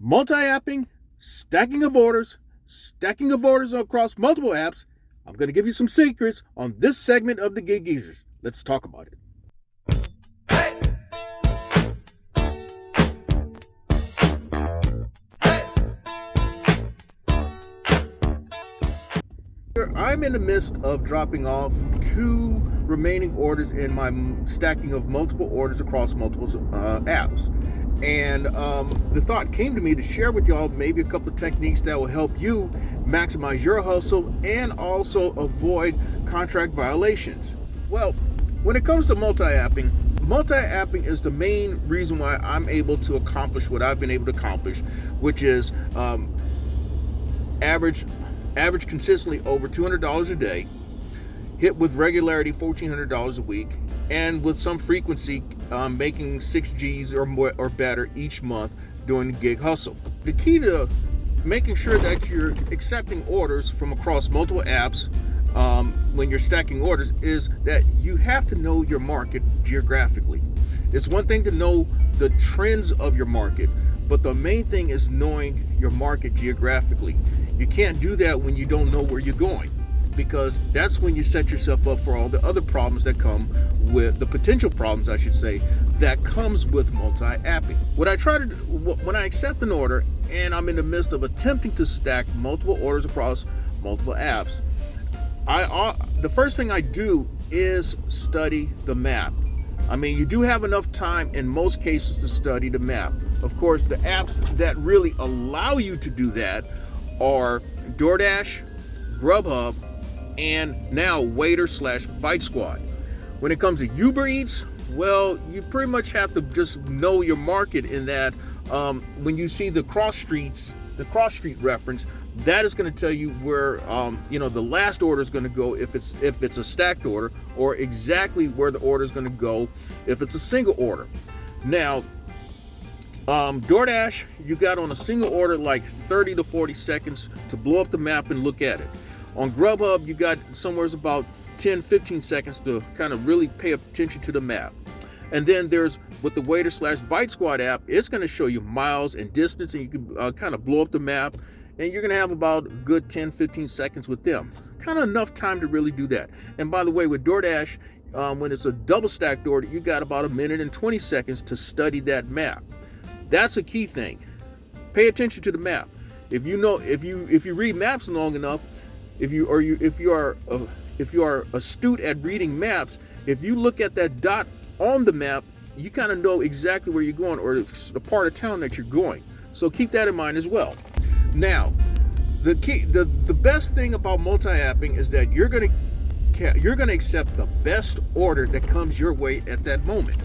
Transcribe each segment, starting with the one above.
multi-apping, stacking of orders across multiple apps. I'm going to give you some secrets on this segment of the Gig Geezers. Let's talk about it. I'm in the midst of dropping off 2 remaining orders in my stacking of multiple orders across multiple apps. And the thought came to me to share with y'all maybe a couple of techniques that will help you maximize your hustle and also avoid contract violations. Well, when it comes to multi-apping is the main reason why I'm able to accomplish what I've been able to accomplish, which is average consistently over $200 a day, hit with regularity $1,400 a week, and with some frequency making 6 G's or more or better each month doing the gig hustle. The key to making sure that you're accepting orders from across multiple apps when you're stacking orders is that you have to know your market geographically. It's one thing to know the trends of your market, but the main thing is knowing your market geographically. You can't do that when you don't know where you're going, because that's when you set yourself up for all the other problems that come with the potential problems, I should say, that comes with multi-apping. What I try to do when I accept an order and I'm in the midst of attempting to stack multiple orders across multiple apps, the first thing I do is study the map. I mean, you do have enough time in most cases to study the map. Of course, the apps that really allow you to do that are DoorDash, grubhub, and now Waiter/Bite Squad. When it comes to UberEats, well, you pretty much have to just know your market in that when you see the cross street reference, that is going to tell you where the last order is going to go if it's a stacked order, or exactly where the order is going to go if it's a single order. Now, DoorDash, you got on a single order like 30 to 40 seconds to blow up the map and look at it. On Grubhub, you got somewhere about 10-15 seconds to kind of really pay attention to the map. And then there's with the Waiter/Bite Squad app, it's going to show you miles and distance, and you can kind of blow up the map, and you're going to have about a good 10-15 seconds with them. Kind of enough time to really do that. And by the way, with DoorDash, when it's a double stacked order, you got about 1 minute and 20 seconds to study that map. That's a key thing. Pay attention to the map. If you read maps long enough, if you are astute at reading maps, if you look at that dot on the map, you kind of know exactly where you're going, or the part of town that you're going. So keep that in mind as well. Now, the best thing about multi-apping is that you're going to accept the best order that comes your way at that moment.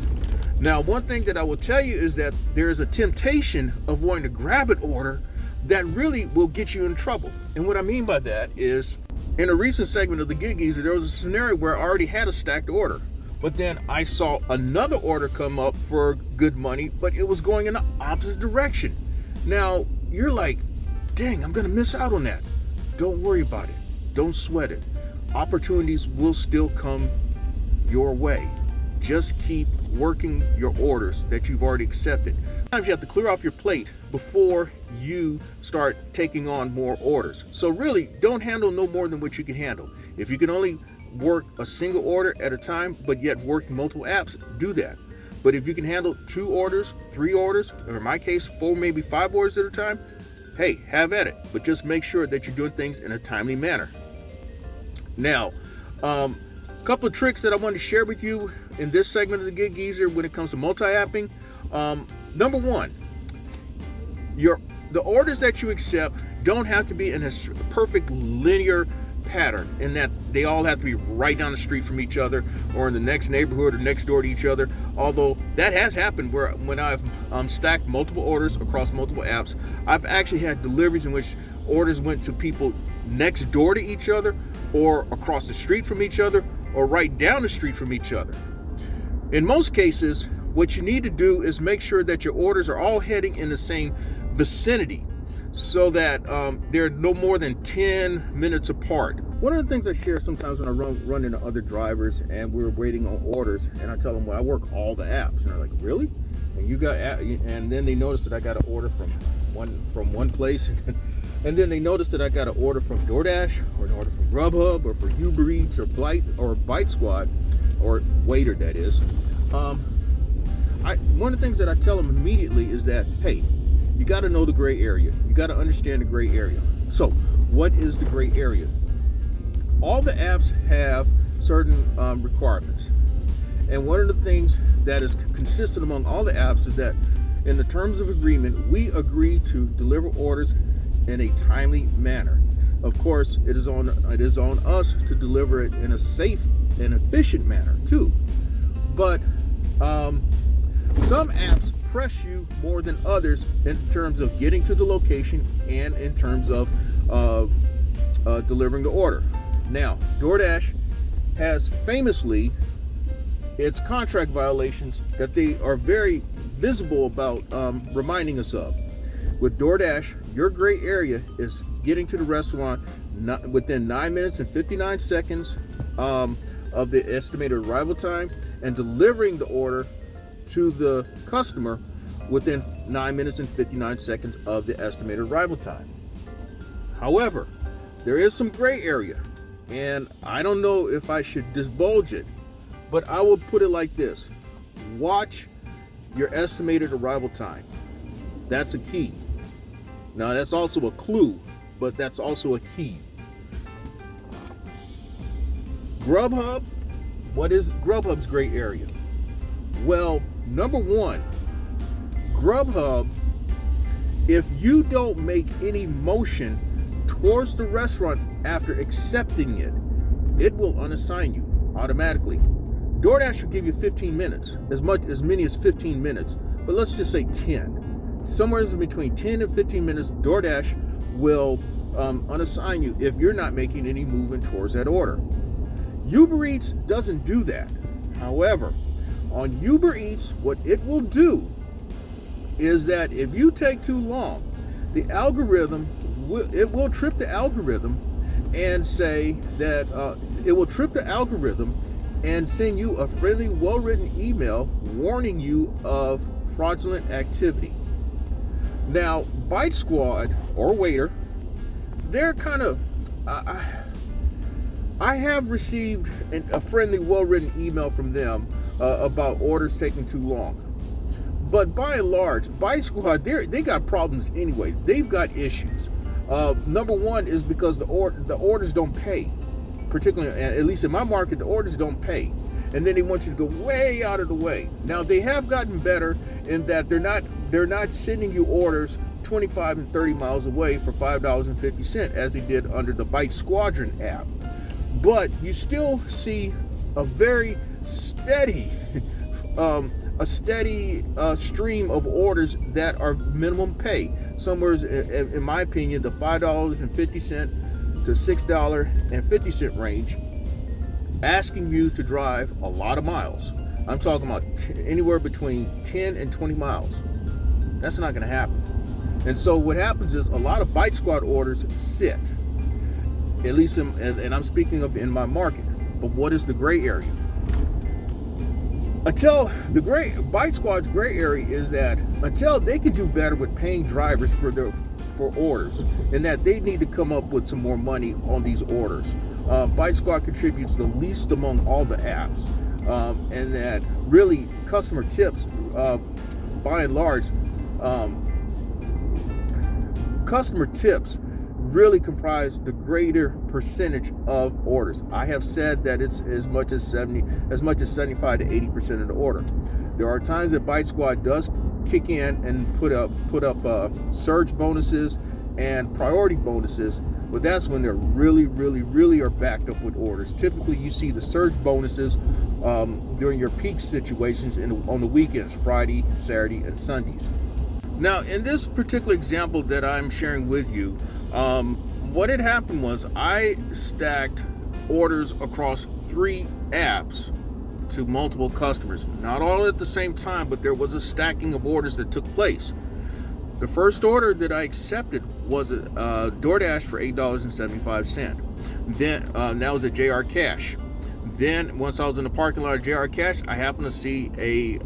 Now, one thing that I will tell you is that there is a temptation of wanting to grab an order that really will get you in trouble. And what I mean by that is, in a recent segment of the Gig Geezer, there was a scenario where I already had a stacked order, but then I saw another order come up for good money, but it was going in the opposite direction. Now, you're like, dang, I'm going to miss out on that. Don't worry about it. Don't sweat it. Opportunities will still come your way. Just keep working your orders that you've already accepted. Sometimes you have to clear off your plate before you start taking on more orders. So really, don't handle no more than what you can handle. If you can only work a single order at a time, but yet work multiple apps, do that. But if you can handle 2 orders, 3 orders, or in my case, 4, maybe 5 orders at a time, hey, have at it. But just make sure that you're doing things in a timely manner. Now, a couple of tricks that I want to share with you in this segment of the Gig Geezer when it comes to multi-apping. Number 1, the orders that you accept don't have to be in a perfect linear pattern, in that they all have to be right down the street from each other or in the next neighborhood or next door to each other. Although that has happened where when I've stacked multiple orders across multiple apps, I've actually had deliveries in which orders went to people next door to each other, or across the street from each other, or right down the street from each other. In most cases, what you need to do is make sure that your orders are all heading in the same vicinity, so that they're no more than 10 minutes apart. One of the things I share sometimes when I run into other drivers and we're waiting on orders, and I tell them, well, I work all the apps, and they're like, really? And then they notice that I got an order from one place, and then they notice that I got an order from DoorDash, or an order from Grubhub, or for UberEats, or Bite Squad, or Waiter, that is. One of the things that I tell them immediately is that, hey, you got to know the gray area. You got to understand the gray area. So, what is the gray area? All the apps have certain requirements. And one of the things that is consistent among all the apps is that in the terms of agreement, we agree to deliver orders in a timely manner. Of course, it is on us to deliver it in a safe and efficient manner too. But some apps press you more than others in terms of getting to the location and in terms of delivering the order. Now, DoorDash has famously its contract violations that they are very visible about reminding us of. With DoorDash, your gray area is getting to the restaurant within 9 minutes and 59 seconds of the estimated arrival time, and delivering the order to the customer within 9 minutes and 59 seconds of the estimated arrival time. However, there is some gray area, and I don't know if I should divulge it, but I will put it like this. Watch your estimated arrival time. That's a key. Now, that's also a clue, but that's also a key. Grubhub, what is Grubhub's gray area? Well, number one, Grubhub, if you don't make any motion towards the restaurant after accepting it, it will unassign you automatically. DoorDash will give you 15 minutes, as many as 15 minutes, but let's just say 10. Somewhere in between 10 and 15 minutes, DoorDash will unassign you if you're not making any movement towards that order. UberEats doesn't do that. However, on UberEats, what it will do is that if you take too long, the algorithm will trip the algorithm and say that it will trip the algorithm and send you a friendly, well-written email warning you of fraudulent activity. Now, Bite Squad or Waiter, they're kind of, I have received a friendly, well-written email from them about orders taking too long. But by and large, Bite Squad, they got problems anyway. They've got issues. Number one is because the orders don't pay. Particularly, at least in my market, the orders don't pay. And then they want you to go way out of the way. Now, they have gotten better in that they're not sending you orders 25 and 30 miles away for $5.50 as they did under the Bite Squadron app. But you still see a very steady stream of orders that are minimum pay. Somewhere, in my opinion, the $5.50 to $6.50 range, asking you to drive a lot of miles. I'm talking about anywhere between 10 and 20 miles. That's not going to happen. And so what happens is a lot of Bite Squad orders sit, at least and I'm speaking of in my market. But what is the gray area? Bite Squad's gray area is that until they can do better with paying drivers for orders, and that they need to come up with some more money on these orders. Bite Squad contributes the least among all the apps, and that really customer tips, by and large, customer tips really comprise the greater percentage of orders. I have said that it's as much as 75 to 80% of the order. There are times that Bite Squad does kick in and put up surge bonuses and priority bonuses, but that's when they're really are backed up with orders. Typically, you see the surge bonuses during your peak situations on the weekends, Friday, Saturday, and Sundays. Now, in this particular example that I'm sharing with you, what had happened was I stacked orders across 3 apps to multiple customers. Not all at the same time, but there was a stacking of orders that took place. The first order that I accepted was DoorDash for $8.75. Then that was at JR Cash. Then once I was in the parking lot of JR Cash, I happened to see a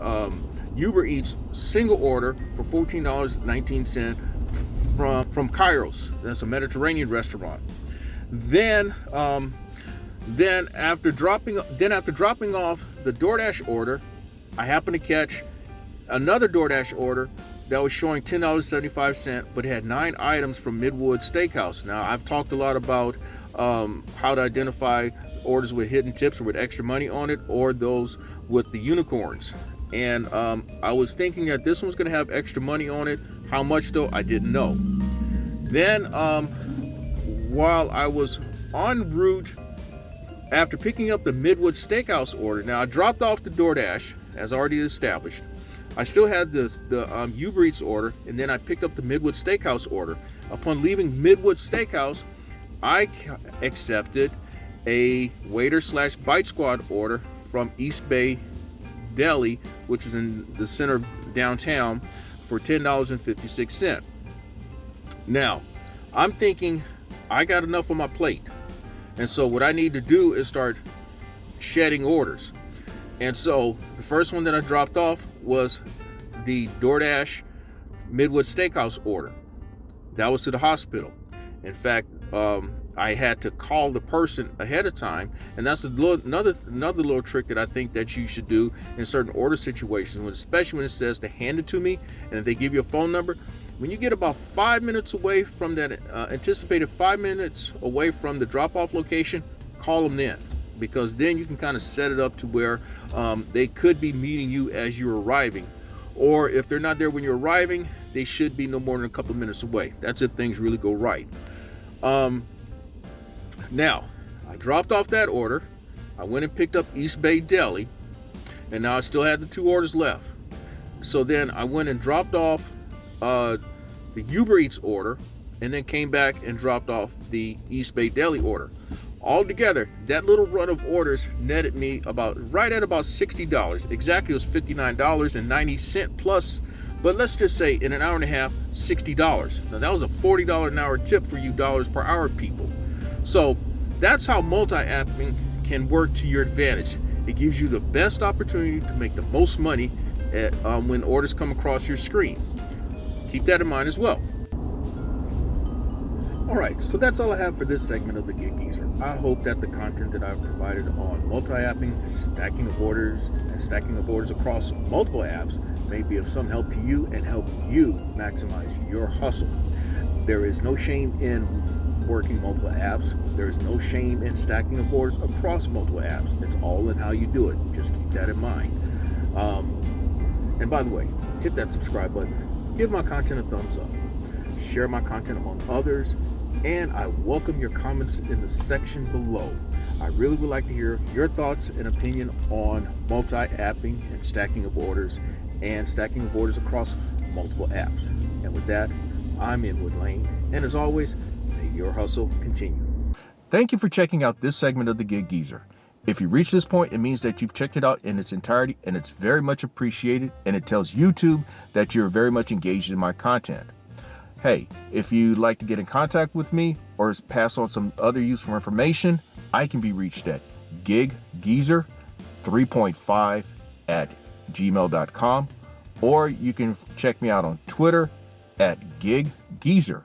UberEats single order for $14.19 from Kairos. That's a Mediterranean restaurant. Then after dropping off the DoorDash order, I happened to catch another DoorDash order that was showing $10.75, but it had 9 items from Midwood Steakhouse. Now, I've talked a lot about how to identify orders with hidden tips or with extra money on it, or those with the unicorns. And I was thinking that this one's going to have extra money on it. How much though? I didn't know. Then while I was en route, after picking up the Midwood Steakhouse order, now I dropped off the DoorDash as already established. I still had the Uber Eats order, and then I picked up the Midwood Steakhouse order. Upon leaving Midwood Steakhouse, I accepted a waiter/bite squad order from East Bay Deli, which is in the center of downtown, for $10.56. Now, I'm thinking I got enough on my plate, and so what I need to do is start shedding orders. And so the first one that I dropped off was the DoorDash Midwood Steakhouse order. That was to the hospital. In fact, I had to call the person ahead of time, and that's another little trick that I think that you should do in certain order situations, especially when it says to hand it to me, and if they give you a phone number. When you get about 5 minutes away from that anticipated 5 minutes away from the drop-off location, call them then, because then you can kind of set it up to where they could be meeting you as you're arriving, or if they're not there when you're arriving, they should be no more than a couple minutes away. That's if things really go right. Now, I dropped off that order. I went and picked up East Bay Deli, and now I still had the 2 orders left. So then I went and dropped off the Uber Eats order, and then came back and dropped off the East Bay Deli order. Altogether, that little run of orders netted me right at about $60. Exactly, it was $59.90 plus, but let's just say in an hour and a half, $60. Now that was a $40 an hour tip for you dollars per hour people. So that's how multi-apping can work to your advantage. It gives you the best opportunity to make the most money when orders come across your screen. Keep that in mind as well. Alright, so that's all I have for this segment of the Gig Geezer. I hope that the content that I've provided on multi-apping, stacking of orders, and stacking of orders across multiple apps may be of some help to you and help you maximize your hustle. There is no shame in working multiple apps. There is no shame in stacking of orders across multiple apps. It's all in how you do it. Just keep that in mind. And by the way, hit that subscribe button. Give my content a thumbs up. Share my content among others, and I welcome your comments in the section below. I really would like to hear your thoughts and opinion on multi-apping and stacking of orders across multiple apps. And with that, I'm Inwood Lane, and as always, may your hustle continue. Thank you for checking out this segment of the Gig Geezer. If you reach this point, it means that you've checked it out in its entirety, and it's very much appreciated, and it tells YouTube that you're very much engaged in my content. Hey, if you'd like to get in contact with me or pass on some other useful information, I can be reached at giggeezer3.5@gmail.com, or you can check me out on Twitter at giggeezer.